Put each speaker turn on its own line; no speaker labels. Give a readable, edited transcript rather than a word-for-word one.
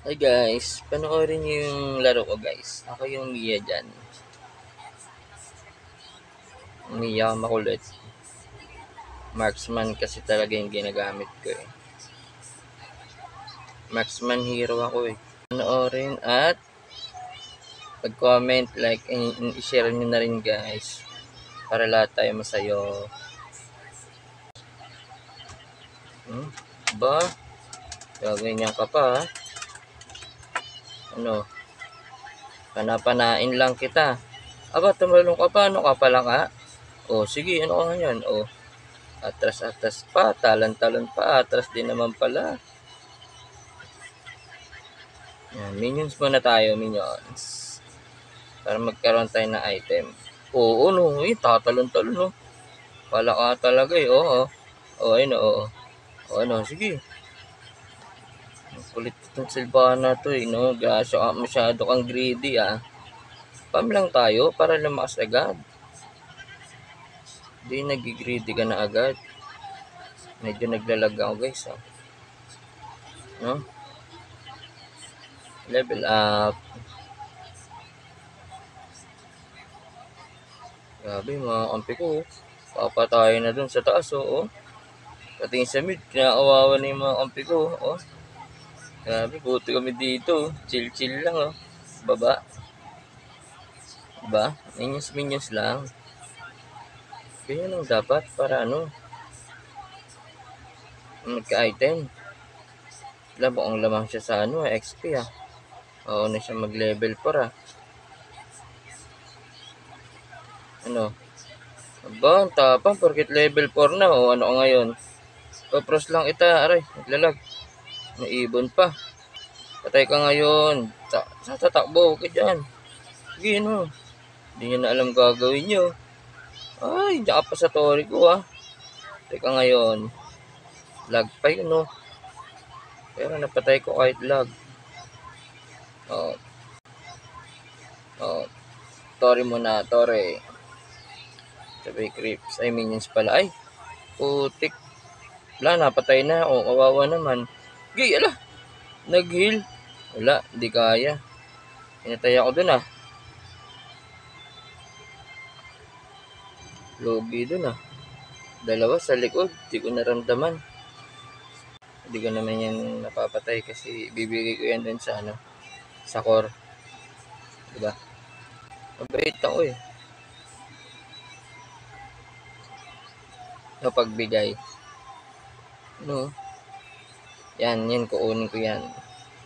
Hi guys, panoorin niyo yung laro ko guys. Ako yung Mia dyan. Mia makulit. Marksman kasi talaga yung ginagamit ko eh. Marksman hero ako eh. Panoorin at pag-comment, like, and i-share nyo na rin guys. Para lahat tayo masayo. Ba? Gagawin ka pa ha? Ano? Panapanain lang kita. Aba, tumalong ka pa. Ano ka pala ka? O, sige, ano ka yan? O, atras-atras pa, talon-talon pa, atras din naman pala. Yan, minions muna tayo, minions. Para magkaroon tayo ng item. Oo, no, tatalon-talon, no. Pala ka talaga eh, oo. Oo, ayun, oo. Oo, ano, sige. Kulit itong Sylvana to eh, no. Masyado kang greedy ah. Pam lang tayo para lumakas agad. Hindi nag-greedy ka na agad. Medyo naglalag ako guys ah. No? Level up. Grabe mga kampi ko. Papatayin na dun sa taas oh. Pati sa mid, kinakawawa na yung mga kampi ko oh. Grabe, buti kami dito. Chill-chill lang oh. Baba. Diba? Minions lang. Ganyan lang dapat para ano. Magka-item. Labo ang lamang siya sa ano, XP ah. Oo na siya mag-level 4 ah. Ano? Aba, ang tapang porket level 4 na o ano ngayon. Papros lang ita, aray, naglalag. Naibon pa. Patay ka ngayon. Sa tatakbo ka dyan. Sige no. Hindi nyo na alam gagawin nyo. Ay, diyan ka pa sa tori ko ah. Teka ngayon. Lag pa yun no. Pero napatay ko kahit lag. Oh. Oh. Tori muna, tori. Sabay creeps. Ay, minions pala. Ay, putik. Wala, napatay na. O, kawawa naman. Gay, ala. Nag-heal. Wala, hindi kaya. Pinatay ako dun ah. Logi dun ah. Dalawa sa likod. Hindi ko naramdaman. Hindi ko naman yan napapatay kasi bibigay ko yan dun sa ano. Sa core. Diba? Mabait ako eh. No, pagbigay. No. Yan, kukunin ko yan.